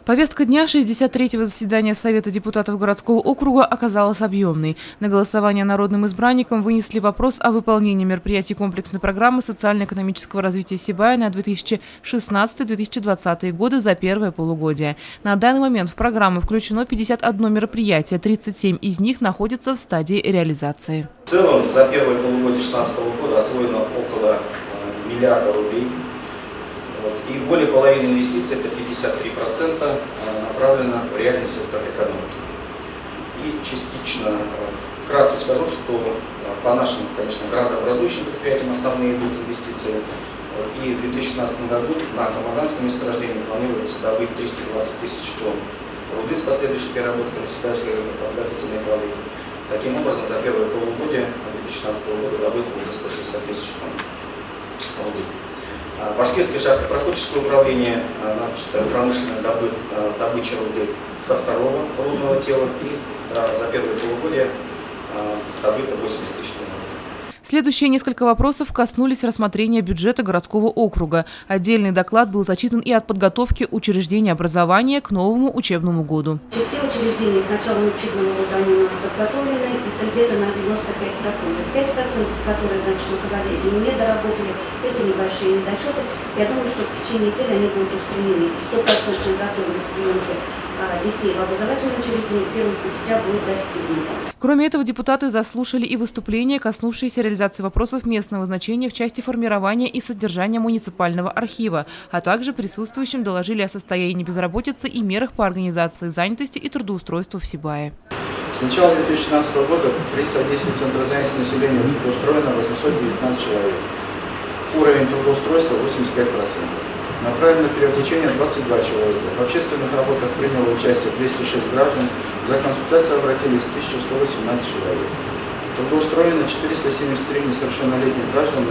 Повестка дня 63-го заседания Совета депутатов городского округа оказалась объемной. На голосование народным избранникам вынесли вопрос о выполнении мероприятий комплексной программы социально-экономического развития Сибая на 2016-2020 годы за первое полугодие. На данный момент в программу включено 51 мероприятие, 37 из них находятся в стадии реализации. В целом за первое полугодие 2016 года освоено около миллиарда рублей. И более половины инвестиций, это 53%, направлено в реальный сектор экономики. И частично, вкратце скажу, что по нашим, конечно, градообразующим предприятиям основные будут инвестиции. И в 2016 году на Камаданском месторождении планируется добыть 320 тысяч тонн руды с последующей переработкой сибайской обогатительной фабрики. Таким образом, за первое полугодие 2016 года добыто уже 160 тысяч тонн руды. Башкирское шахтопроходческое управление промышленной добычи руды со второго рудного тела, и за первое полугодие добыто 80 тысяч тонн. Следующие несколько вопросов коснулись рассмотрения бюджета городского округа. Отдельный доклад был зачитан и от подготовки учреждений образования к новому учебному году. Все учреждения к началу учебного года они у нас подготовлены, и где-то на 95%. 5%, которые, значит, руководители не доработали, эти небольшие недочеты. Я думаю, что в течение недели они будут устранены. 100% готовность приемки детей в образовательном учреждении 1 сентября будет достигнута. Кроме этого, депутаты заслушали и выступления, коснувшиеся реализации вопросов местного значения в части формирования и содержания муниципального архива, а также присутствующим доложили о состоянии безработицы и мерах по организации занятости и трудоустройства в Сибае. С начала 2016 года при содействии Центра занятости населения трудоустроено 819 человек. Уровень трудоустройства 85%. Направлено на привлечение 22 человека. В общественных работах приняло участие 206 граждан. За консультацией обратились 1118 человек. Трудоустроено 473 несовершеннолетних граждан в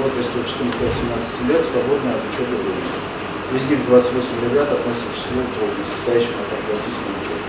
возрасте от 14 до 17 лет, свободно от учебы времени. Из них 28 ребят относятся к числу трудных, состоящих на профилактическом учебе.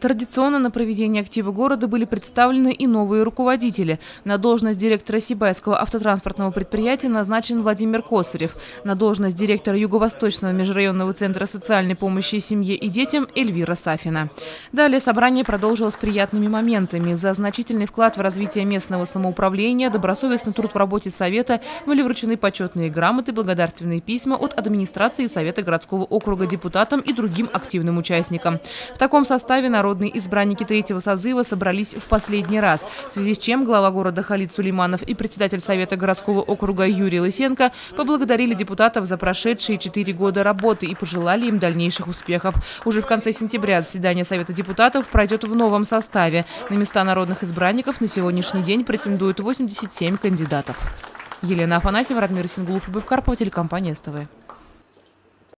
Традиционно на проведение актива города были представлены и новые руководители. На должность директора Сибайского автотранспортного предприятия назначен Владимир Косарев. На должность директора Юго-Восточного межрайонного центра социальной помощи семье и детям Эльвира Сафина. Далее собрание продолжилось приятными моментами. За значительный вклад в развитие местного самоуправления, добросовестный труд в работе Совета были вручены почетные грамоты, благодарственные письма от администрации Совета городского округа депутатам и другим активным участникам. В таком составе народные избранники третьего созыва собрались в последний раз, в связи с чем глава города Халид Сулейманов и председатель Совета городского округа Юрий Лысенко поблагодарили депутатов за прошедшие 4 года работы и пожелали им дальнейших успехов. Уже в конце сентября заседание Совета депутатов пройдет в новом составе. На места народных избранников на сегодняшний день претендуют 87 кандидатов. Елена Афанасьева, Радмир Сингулов, Любовь Карпова, телекомпания СТВ.